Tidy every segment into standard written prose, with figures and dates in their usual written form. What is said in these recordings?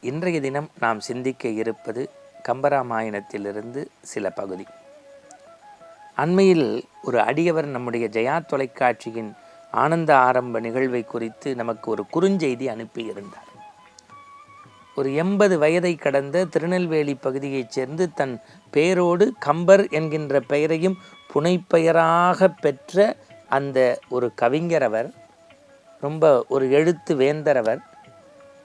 இன்றைய தினம் நாம் சிந்திக்க இருப்பது கம்பராமாயணத்திலிருந்து சில பகுதி. அண்மையில் ஒரு அடியவர் நம்முடைய ஜெயா தொலைக்காட்சியின் ஆனந்த ஆரம்ப நிகழ்வை குறித்து நமக்கு ஒரு குறுஞ்செய்தி அனுப்பியிருந்தார். ஒரு 80 வயதை கடந்த திருநெல்வேலி பகுதியைச் சேர்ந்து தன் பெயரோடு கம்பர் என்கின்ற பெயரையும் புனைப்பெயராக பெற்ற அந்த ஒரு கவிஞரவர், ரொம்ப ஒரு எழுத்து வேந்தரவர்,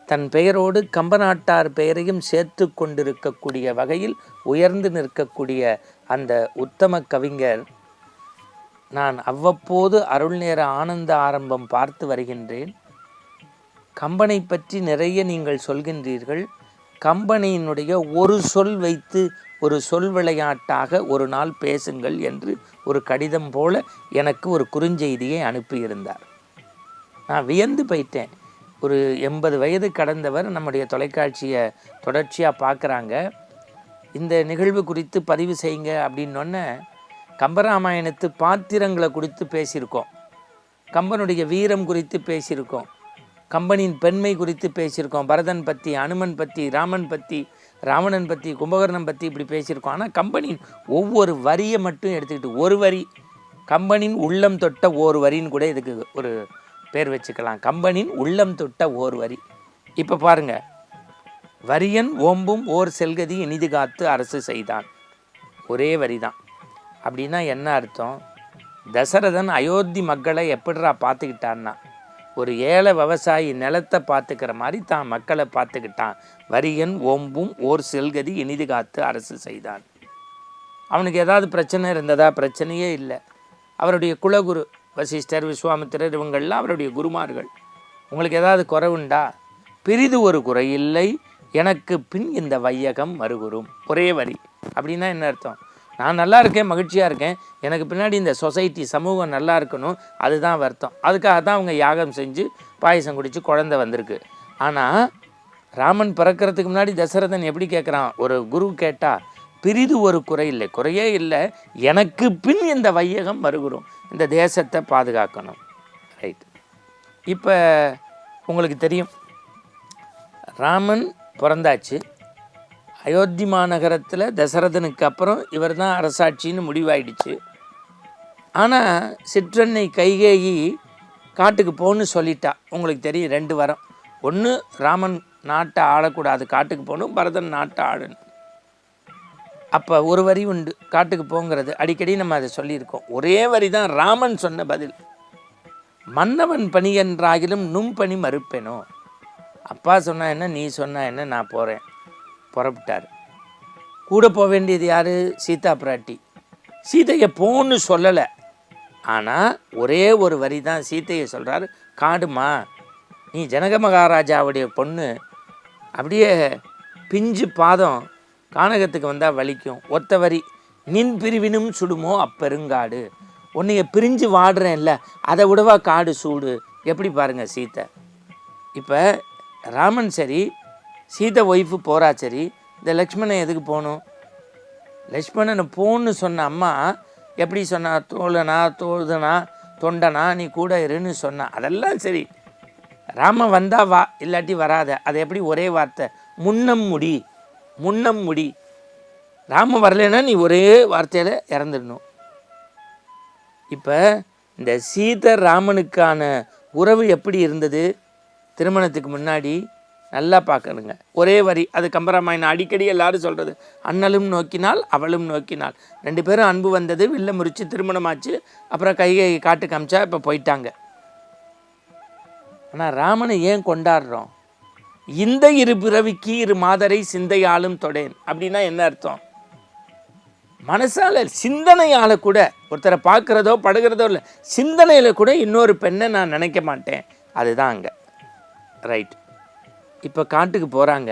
தன் பெயரோடு கம்பநாட்டார் பெயரையும் சேர்த்து கொண்டிருக்கக்கூடிய வகையில் உயர்ந்து நிற்கக்கூடிய அந்த உத்தம கவிஞர், நான் அவ்வப்போது அருள் நேர ஆனந்த ஆரம்பம் பார்த்து வருகின்றேன். கம்பனை பற்றி நிறைய நீங்கள் சொல்கின்றீர்கள். கம்பனியினுடைய ஒரு சொல் வைத்து ஒரு சொல் விளையாட்டாக ஒரு நாள் பேசுங்கள் என்று ஒரு கடிதம் போல எனக்கு ஒரு குறுஞ்செய்தியை அனுப்பியிருந்தார். நான் வியந்து போயிட்டேன். ஒரு 80 வயது கடந்தவர் நம்முடைய தொலைக்காட்சியை தொடர்ச்சியாக பார்க்குறாங்க. இந்த நிகழ்வு குறித்து பதிவு செய்யுங்க அப்படின்னொன்னே, கம்பராமாயணத்து பாத்திரங்களை குறித்து பேசியிருக்கோம், கம்பனுடைய வீரம் குறித்து பேசியிருக்கோம், கம்பனின் பெண்மை குறித்து பேசியிருக்கோம், பரதன் பற்றி, அனுமன் பற்றி, ராமன் பற்றி, ராவணன் பற்றி, கும்பகர்ணன் பற்றி இப்படி பேசியிருக்கோம். ஆனால் கம்பனின் ஒவ்வொரு வரியை மட்டும் எடுத்துக்கிட்டு, ஒரு வரி, கம்பனின் உள்ளம் தொட்ட ஓர் வரின்னு கூட இதுக்கு ஒரு பேர் வச்சுக்கலாம். கம்பனின் உள்ளம் தொட்ட ஓர் வரி. இப்போ பாருங்க, வரியன் ஓம்பும் ஓர் செல்கதி இனிது காத்து அரசு செய்தான். ஒரே வரி தான். அப்படின்னா என்ன அர்த்தம்? தசரதன் அயோத்தி மக்களை எப்படிரா பார்த்துக்கிட்டான்னா, ஒரு ஏழை விவசாயி நிலத்தை பார்த்துக்கிற மாதிரி தான் மக்களை பார்த்துக்கிட்டான். வரியன் ஓம்பும் ஓர் செல்கதி இனிது காத்து அரசு செய்தான். அவனுக்கு ஏதாவது பிரச்சனை இருந்ததா? பிரச்சனையே இல்லை. அவருடைய குலகுரு வசிஷ்டர், விஸ்வாமித்திரர் இவங்கள்லாம் அவருடைய குருமார்கள். உங்களுக்கு ஏதாவது குறைவுண்டா? பிரிது ஒரு குறை இல்லை, எனக்கு பின் இந்த வையகம் மறுகுறும். ஒரே வரி. அப்படின்னா என்ன அர்த்தம்? நான் நல்லா இருக்கேன், மகிழ்ச்சியாக இருக்கேன், எனக்கு பின்னாடி இந்த சொசைட்டி சமூகம் நல்லா இருக்கணும், அதுதான் வருத்தம். அதுக்காக தான் அவங்க யாகம் செஞ்சு பாயசம் குடித்து குழந்தை வந்திருக்கு. ஆனால் ராமன் பிறக்கிறதுக்கு முன்னாடி தசரதன் எப்படி கேட்குறான்? ஒரு குரு கேட்டால், பிரிது ஒரு குறை இல்லை, குறையே இல்லை, எனக்கு பின் இந்த வையகம் மறுகுறும், இந்த தேசத்தை பாதுகாக்கணும். ரைட். இப்போ உங்களுக்கு தெரியும், ராமன் பிறந்தாச்சு. அயோத்தி மாநகரத்தில் தசரதனுக்கு அப்புறம் இவர் தான் அரசாட்சின்னு முடிவாயிடுச்சு. ஆனால் சிற்றன்னை கைகேயி காட்டுக்கு போன்னு சொல்லிட்டா. உங்களுக்கு தெரியும், 2 வரம். ஒன்று, ராமன் நாட்டை ஆளக்கூடாது, காட்டுக்கு போகணும். பரதன் நாட்டை ஆளணும். அப்போ ஒரு வரி உண்டு, காட்டுக்கு போங்கிறது. அடிக்கடி நம்ம அதை சொல்லியிருக்கோம். ஒரே வரி தான் ராமன் சொன்ன பதில். மன்னவன் பணி என்றாகிலும் நும் பணி மறுப்பேனோ. அப்பா சொன்னா என்ன, நீ சொன்னா என்ன, நான் போகிறேன். புறப்பட்டார். கூட போக வேண்டியது யார்? சீதா பிராட்டி. சீதையை போன்னு சொல்லலை. ஆனால் ஒரே ஒரு வரி தான் சீதையை சொல்கிறாரு. காடுமா, நீ ஜனக மகாராஜாவுடைய பொண்ணு, அப்படியே பிஞ்சு பாதம் கானகத்துக்கு வந்தால் வலிக்கும். ஒத்த வரி, நின் பிரிவினும் சுடுமோ அப்பெருங்காடு. உன்னைய பிரிஞ்சு வாடுறேன்ல, அதை விடவா காடு சூடு. எப்படி பாருங்கள் சீத்தை. இப்போ ராமன் சரி, சீதை ஒய்ஃபு போகிறா சரி, இந்த லக்ஷ்மணன் எதுக்கு போகணும்? லக்ஷ்மணனை போன்னு சொன்ன அம்மா எப்படி சொன்னா? தோழனா, தோழனா, தொண்டனா, நீ கூட இருன்னு சொன்னா. அதெல்லாம் சரி. ராமன் வந்தா வா, இல்லாட்டி வராத. அதை எப்படி ஒரே வார்த்தை? முன்னம் முடி, முன்னம் முடி. ராம வரலைன்னா நீ ஒரே வார்த்தையில் இறந்துடணும். இப்போ இந்த சீதை ராமனுக்கான உறவு எப்படி இருந்தது திருமணத்துக்கு முன்னாடி? நல்லா பார்க்கணுங்க. ஒரே வரி. அது கம்பராமாயணம் அடிக்கடி எல்லாரும் சொல்கிறது. அண்ணலும் நோக்கினாள், அவளும் நோக்கினாள். 2 பேரும் அன்பு வந்தது, வில்ல முறிச்சு திருமணமாச்சு. அப்புறம் கைகை காட்டு காமிச்சா, இப்போ போயிட்டாங்க. ஆனால் ராமனை ஏன் கொண்டாடுறோம்? இந்த இரு பிறவிக்கு இரு மாதரை சிந்தையாலும் தொடேன். அப்படின்னா என்ன அர்த்தம்? மனசால சிந்தனையால் கூட ஒருத்தரை பார்க்குறதோ படுகிறதோ இல்லை, சிந்தனையில் கூட இன்னொரு பெண்ணை நான் நினைக்க மாட்டேன். அதுதான் அங்கே. ரைட். இப்போ காட்டுக்கு போகிறாங்க.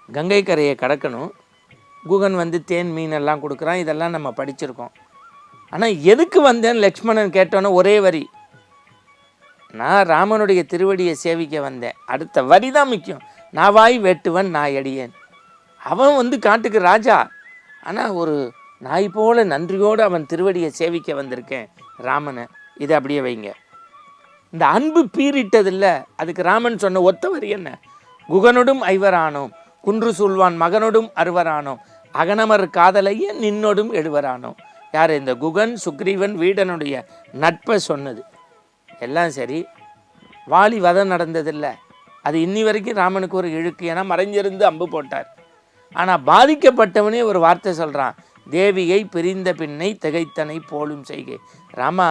கங்கை கரையை கடக்கணும். குகன் வந்து தேன் மீனெல்லாம் கொடுக்குறான். இதெல்லாம் நம்ம படிச்சிருக்கோம். ஆனால் எதுக்கு வந்தேன் லக்ஷ்மணன் கேட்டோன்னே ஒரே வரி, நான் ராமனுடைய திருவடியை சேவிக்க வந்தேன். அடுத்த வரி தான் முக்கியம். நான் வாய் வெட்டுவன் நான் அடியேன். அவன் வந்து காட்டுக்கு ராஜா, ஆனால் ஒரு நாய் போல நன்றியோடு அவன் திருவடியை சேவிக்க வந்திருக்கேன் ராமனை. இதை அப்படியே வைங்க. இந்த அன்பு பீறிட்டதில்ல. அதுக்கு ராமன் சொன்ன ஒத்த வரி என்ன? குகனொடும் ஐவரானோம், குன்று சூழ்வான் மகனொடும் அறுவரானோம், அகனமர் காதலைய நின்னொடும் எழுவரானோம். யார்? இந்த குகன் சுக்ரீவன் வீடனுடைய நட்பை சொன்னது. எல்லாம் சரி. வாலி வதம் நடந்ததில்லை, அது இன்னி வரைக்கும் ராமனுக்கு ஒரு இழுக்கு. ஏன்னா மறைஞ்சிருந்து அம்பு போட்டார். ஆனால் பாதிக்கப்பட்டவனே ஒரு வார்த்தை சொல்கிறான், தேவியை பிரிந்த பின்னை திகைத்தனை போலும் செய்கை. ராமா,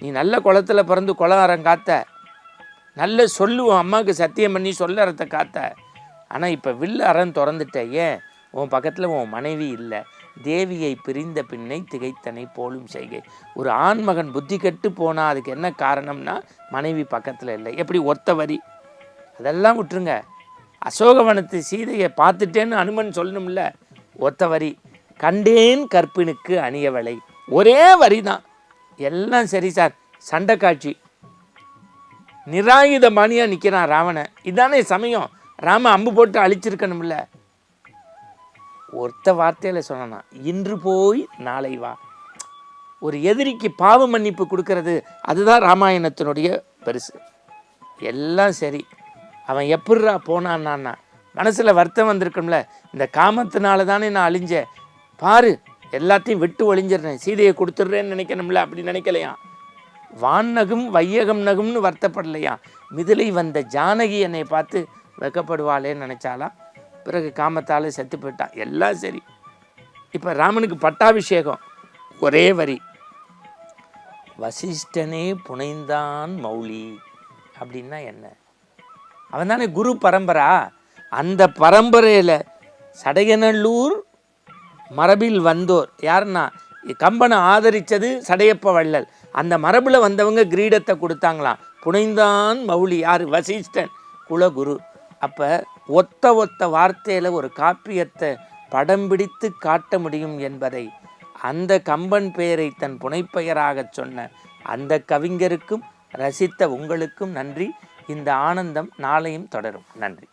நீ நல்ல குளத்தில் பிறந்து குளம் காத்த, நல்ல சொல்லுவோம் அம்மாவுக்கு சத்தியம் பண்ணி சொல்லறத்தை காத்த. ஆனால் இப்போ வில்லு அறம் திறந்துட்ட. ஏன்? உன் பக்கத்தில் உன் மனைவி இல்லை. தேவியை பிரிந்த பின்னை திகைத்தனை போலும் செய்கை. ஒரு ஆண்மகன் புத்தி கெட்டு போனால் அதுக்கு என்ன காரணம்னா மனைவி பக்கத்தில் இல்லை. எப்படி? ஒத்த வரி. அதெல்லாம் விட்டுருங்க. அசோகவனத்து சீதையை பார்த்துட்டேன்னு அனுமன் சொல்லணும்ல. ஒத்த வரி. கண்டேன் கற்பினுக்கு அணியவளை. ஒரே வரி தான். எல்லாம் சரி சார். சண்டை காட்சி. நிராயுத பாணியாக நிற்கிறான் ராவணன். இதானே சமயம். ராம அம்பு போட்டு அழிச்சிருக்கணும்ல. ஒருத்த வார்த்தையில் சொன்னான், இன்று போய் நாளை வா. ஒரு எதிரிக்கு பாவ மன்னிப்பு கொடுக்கறது, அதுதான் ராமாயணத்தினுடைய பெருசு. எல்லாம் சரி. அவன் எப்படிரா போனான்னா மனசில் வருத்தம் வந்திருக்கும்ல. இந்த காமத்தினால தானே நான் அழிஞ்சேன் பாரு, எல்லாத்தையும் விட்டு ஒழிஞ்சிடுறேன், சீதையை கொடுத்துட்றேன்னு நினைக்கணும்ல. அப்படி நினைக்கலையா? வான்னகும் வையகம் நகும்னு வருத்தப்படலையா? மிதிலை வந்த ஜானகி என்னை பார்த்து வெக்கப்படுவாளேன்னு நினச்சாலாம். பிறகு காமத்தால் செத்து போயிட்டான். எல்லாம் சரி. இப்போ ராமனுக்கு பட்டாபிஷேகம். ஒரே வரி. வசிஷ்டனே புனைந்தான் மௌலி. அப்படின்னா என்ன? அவன் தானே குரு பரம்பரா. அந்த பரம்பரையில் சடையநல்லூர் மரபில் வந்தோர் யாருன்னா, கம்பனை ஆதரித்தது சடையப்ப வள்ளல். அந்த மரபில் வந்தவங்க கிரீடத்தை கொடுத்தாங்களாம். புனைந்தான் மௌலி. யார்? வசிஷ்டன் குலகுரு. அப்போ ஒத்த வார்த்தையில் ஒரு காப்பியத்தை படம் பிடித்து காட்ட முடியும் என்பதை அந்த கம்பன் பெயரை தன் புனைப்பெயராக சொன்ன அந்த கவிஞருக்கும் ரசித்த உங்களுக்கும் நன்றி. இந்த ஆனந்தம் நாளையும் தொடரும். நன்றி.